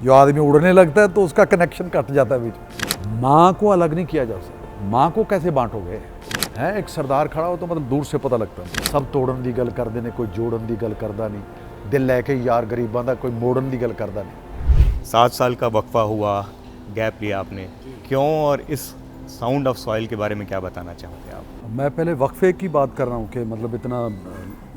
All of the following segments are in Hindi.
जो आदमी उड़ने लगता है तो उसका कनेक्शन कट जाता है बीच में। माँ को अलग नहीं किया जा सकता। माँ को कैसे बांटोगे? है एक सरदार खड़ा हो तो मतलब दूर से पता लगता है। सब तोड़न दी गल करदे ने, कोई जोड़न दी गल करदा नहीं। दिल लैके यार गरीबां दा कोई मोड़न दी गल करदा नहीं। 7 साल का वक्फा हुआ, गैप लिया आपने, क्यों? और इस साउंड ऑफ सॉइल के बारे में क्या बताना चाहोगे आप? मैं पहले वक्फे की बात कर रहा हूँ कि मतलब इतना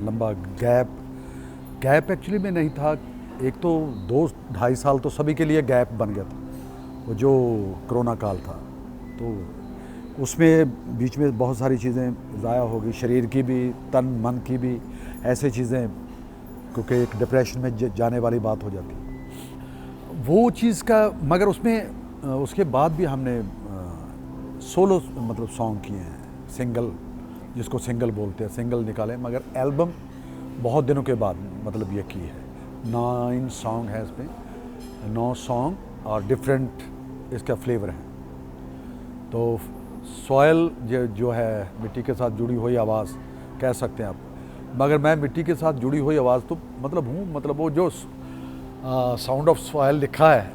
लंबा गैप एक्चुअली में नहीं था। एक तो 2-2.5 साल तो सभी के लिए गैप बन गया था, वो जो कोरोना काल था। तो उसमें बीच में बहुत सारी चीज़ें ज़ाया हो गई, शरीर की भी, तन मन की भी, ऐसे चीज़ें, क्योंकि एक डिप्रेशन में जाने वाली बात हो जाती वो चीज़ का। मगर उसमें उसके बाद भी हमने सोलो मतलब सॉन्ग किए हैं, सिंगल, जिसको सिंगल बोलते हैं, सिंगल निकाले। मगर एल्बम बहुत दिनों के बाद मतलब ये की है। 9 सॉन्ग है इसमें, 9 सॉन्ग और डिफरेंट इसका फ्लेवर है। तो सॉयल जो है मिट्टी के साथ जुड़ी हुई आवाज़ कह सकते हैं आप। मगर मैं मिट्टी के साथ जुड़ी हुई आवाज़ तो मतलब हूँ, मतलब वो जो साउंड ऑफ सॉयल लिखा है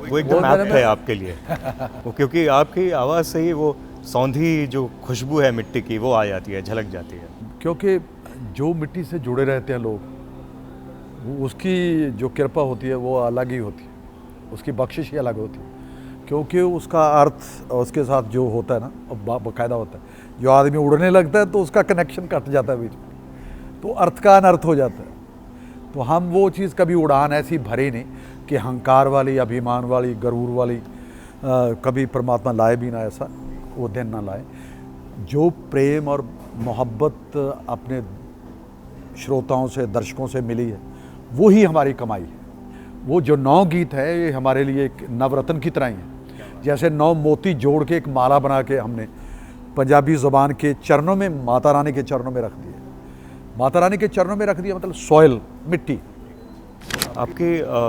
वो एकदम ऐप्ट है आपके लिए। वो क्योंकि आपकी आवाज़ से ही वो सौंधी जो खुशबू है मिट्टी की वो आ जाती है, झलक जाती है। क्योंकि जो मिट्टी से जुड़े रहते हैं लोग, उसकी जो कृपा होती है वो अलग ही होती है, उसकी बख्शिश ही अलग होती है। क्योंकि उसका अर्थ उसके साथ जो होता है ना, बाकायदा होता है। जो आदमी उड़ने लगता है तो उसका कनेक्शन कट जाता है बीच में, तो अर्थ का अनर्थ हो जाता है। तो हम वो चीज़ कभी उड़ान ऐसी भरी नहीं कि हंकार वाली, अभिमान वाली, गरूर वाली कभी परमात्मा लाए भी ना, ऐसा वो दिन ना लाए। जो प्रेम और मोहब्बत अपने श्रोताओं से, दर्शकों से मिली है, वो ही हमारी कमाई है। वो जो 9 गीत है ये हमारे लिए एक नवरत्न की तरह ही है। जैसे 9 मोती जोड़ के एक माला बना के हमने पंजाबी ज़ुबान के चरणों में, माता रानी के चरणों में रख दिया। माता रानी के चरणों में रख दिया मतलब सॉइल, मिट्टी। आपके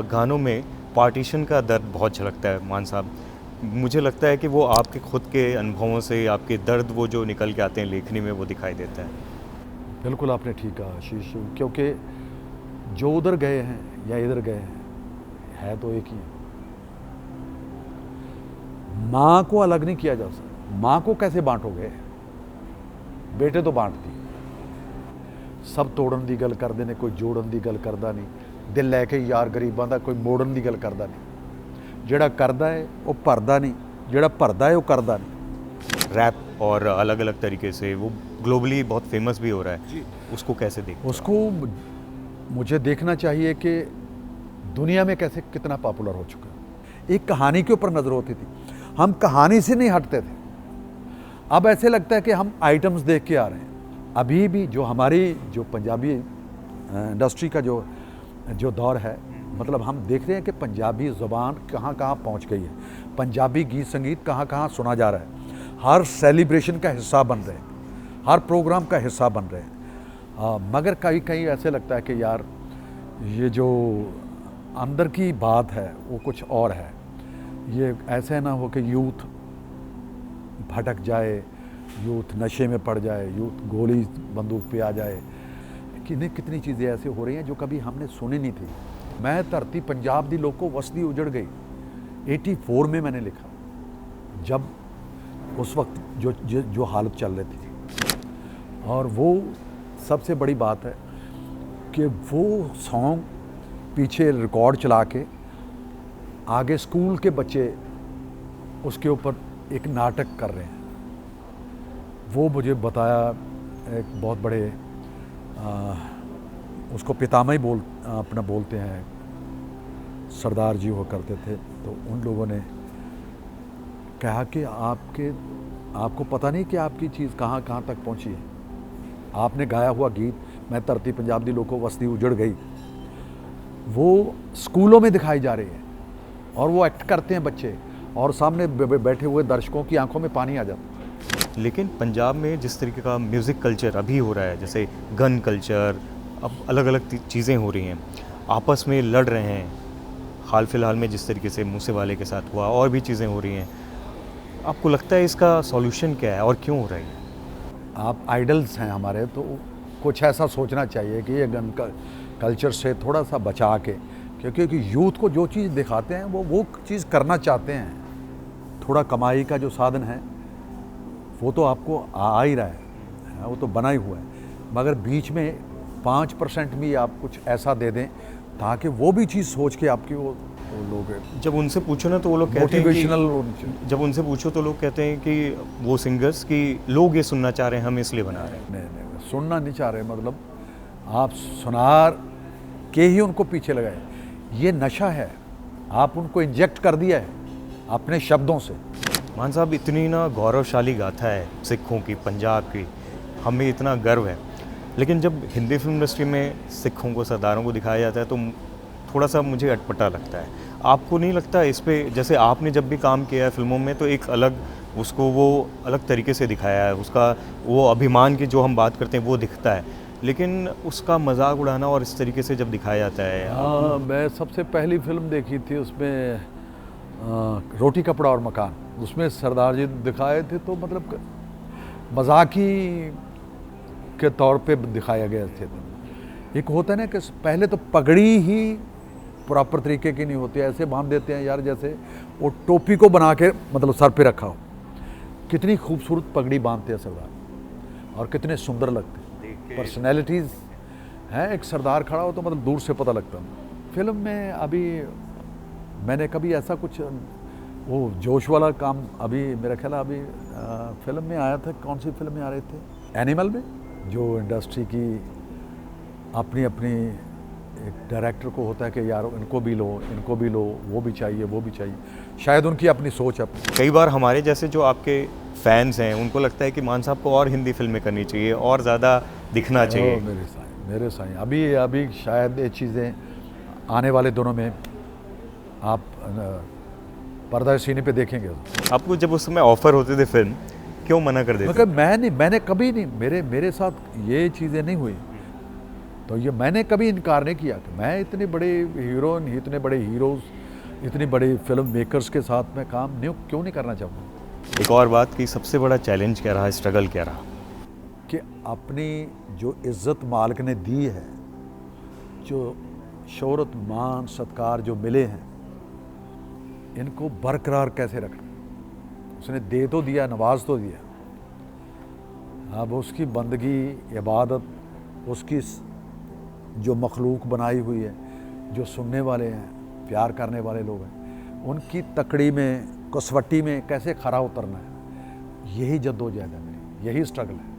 गानों में पार्टीशन का दर्द बहुत झलकता है मान साहब। मुझे लगता है कि वो आपके खुद के अनुभवों से, आपके दर्द वो जो निकल के आते हैं लेखनी में, वो दिखाई देता है। बिल्कुल आपने ठीक कहा आशीष, क्योंकि जो उधर गए हैं या इधर गए हैं, है तो एक ही है। माँ को अलग नहीं किया जा सकता। माँ को कैसे बांटोगे? बेटे तो बांट दी। सब तोड़न दी गल करदे ने, कोई जोड़न दी गल करदा नहीं। दिल लैके यार गरीबां दा कोई मोड़न दी गल करदा नहीं। ਜਿਹੜਾ करदा है वो भरदा नहीं, ਜਿਹੜਾ भरदा है वो करदा नहीं। रैप और अलग अलग तरीके से वो ग्लोबली बहुत फेमस भी हो रहा है जी। उसको कैसे देखते? उसको मुझे देखना चाहिए कि दुनिया में कैसे कितना पॉपुलर हो चुका है। एक कहानी के ऊपर नज़र होती थी, हम कहानी से नहीं हटते थे। अब ऐसे लगता है कि हम आइटम्स देख के आ रहे हैं। अभी भी जो हमारी जो पंजाबी इंडस्ट्री का जो दौर है, मतलब हम देख रहे हैं कि पंजाबी ज़ुबान कहाँ कहाँ पहुँच गई है। पंजाबी गीत संगीत कहाँ कहाँ सुना जा रहा है। हर सेलिब्रेशन का हिस्सा बन रहे हैं, हर प्रोग्राम का हिस्सा बन रहे हैं। मगर कहीं कहीं ऐसे लगता है कि यार ये जो अंदर की बात है वो कुछ और है। ये ऐसे ना हो कि यूथ भटक जाए, यूथ नशे में पड़ जाए, यूथ गोली बंदूक पे आ जाए। कितनी चीज़ें ऐसे हो रही हैं जो कभी हमने सुनी नहीं थी। मैं धरती पंजाब दी लोको वसदी उजड़ गई 84 में मैंने लिखा, जब उस वक्त जो हालत चल रही थी। और वो सबसे बड़ी बात है कि वो सॉन्ग पीछे रिकॉर्ड चला के आगे स्कूल के बच्चे उसके ऊपर एक नाटक कर रहे हैं। वो मुझे बताया एक बहुत बड़े उसको पितामही अपना बोलते हैं, सरदार जी हुआ करते थे। तो उन लोगों ने कहा कि आपको पता नहीं कि आपकी चीज़ कहाँ कहाँ तक पहुँची है। आपने गाया हुआ गीत मैं धरती पंजाब दी लोको वसदी उजड़ गई, वो स्कूलों में दिखाई जा रही है और वो एक्ट करते हैं बच्चे, और सामने बैठे हुए दर्शकों की आंखों में पानी आ जाता है। लेकिन पंजाब में जिस तरीके का म्यूज़िक कल्चर अभी हो रहा है, जैसे गन कल्चर, अब अलग अलग चीज़ें हो रही हैं, आपस में लड़ रहे हैं। हाल फिलहाल में जिस तरीके से मूसेवाले के साथ हुआ, और भी चीज़ें हो रही हैं, आपको लगता है इसका सॉल्यूशन क्या है और क्यों हो रही है? आप आइडल्स हैं हमारे, तो कुछ ऐसा सोचना चाहिए कि ये गन कल्चर से थोड़ा सा बचा के क्योंकि यूथ को जो चीज़ दिखाते हैं वो चीज़ करना चाहते हैं। थोड़ा कमाई का जो साधन है वो तो आपको आ ही रहा है, वो तो बना ही हुआ है, मगर बीच में 5% भी आप कुछ ऐसा दे दें ताकि वो भी चीज़ सोच के आपकी वो लोग जब उनसे पूछो ना तो वो लोग कहते हैं मोटिवेशनल। जब उनसे पूछो तो लोग कहते हैं कि वो सिंगर्स कि लोग ये सुनना चाह रहे हैं, हम इसलिए बना रहे हैं। नहीं, सुनना नहीं चाह रहे, मतलब आप सुनार के ही उनको पीछे लगाए। ये नशा है, आप उनको इंजेक्ट कर दिया है अपने शब्दों से। मान साहब, इतनी ना गौरवशाली गाथा है सिखों की, पंजाब की, हमें इतना गर्व है, लेकिन जब हिंदी फिल्म इंडस्ट्री में सिखों को, सरदारों को दिखाया जाता है तो थोड़ा सा मुझे अटपटा लगता है। आपको नहीं लगता इस पे, जैसे आपने जब भी काम किया है फिल्मों में तो एक अलग उसको वो अलग तरीके से दिखाया है, उसका वो अभिमान की जो हम बात करते हैं वो दिखता है, लेकिन उसका मजाक उड़ाना और इस तरीके से जब दिखाया जाता है। हाँ, मैं सबसे पहली फिल्म देखी थी उसमें रोटी कपड़ा और मकान, उसमें सरदार जी दिखाए थे तो मतलब मजाकी के तौर पे दिखाया गया थे। एक होता है ना कि पहले तो पगड़ी ही प्रॉपर तरीके की नहीं होती, ऐसे बांध देते हैं यार जैसे वो टोपी को बना के मतलब सर पे रखा हो। कितनी खूबसूरत पगड़ी बांधते हैं सरदार और कितने सुंदर लगते हैं, पर्सनैलिटीज़ हैं। एक सरदार खड़ा हो तो मतलब दूर से पता लगता है। फिल्म में अभी मैंने कभी ऐसा कुछ वो जोश वाला काम अभी मेरा ख्याल अभी फिल्म में आया था, कौन सी फिल्म में आ रहे थे, एनिमल में, जो इंडस्ट्री की अपनी अपनी एक डायरेक्टर को होता है कि यार इनको भी लो, इनको भी लो, वो भी चाहिए, वो भी चाहिए, शायद उनकी अपनी सोच है। कई बार हमारे जैसे जो आपके फैंस हैं उनको लगता है कि मान साहब को और हिंदी फिल्में करनी चाहिए और ज़्यादा दिखना चाहिए। मेरे साईं अभी शायद ये चीज़ें आने वाले दिनों में आप पर्दा सीने पे देखेंगे। आपको जब उस समय ऑफर होते थे फिल्म, क्यों मना कर देते? मतलब मैंने कभी नहीं, मेरे साथ ये चीज़ें नहीं हुई, तो ये मैंने कभी इनकार नहीं किया कि मैं इतने बड़े हीरोइन, इतने बड़े हीरोज़, इतनी बड़ी फिल्म मेकर्स के साथ मैं काम क्यों नहीं करना चाहूँगा। एक और बात कि सबसे बड़ा चैलेंज क्या रहा, स्ट्रगल क्या रहा? कि अपनी जो इज़्ज़त मालिक ने दी है, जो शोहरत, मान, सत्कार जो मिले हैं, इनको बरकरार कैसे रखना। उसने दे तो दिया, नवाज तो दिया, अब उसकी बंदगी, इबादत, उसकी जो मखलूक बनाई हुई है, जो सुनने वाले हैं, प्यार करने वाले लोग हैं, उनकी तकड़ी में, कसवट्टी में कैसे खरा उतरना है, यही जद्दोजहद है मेरी, यही स्ट्रगल है।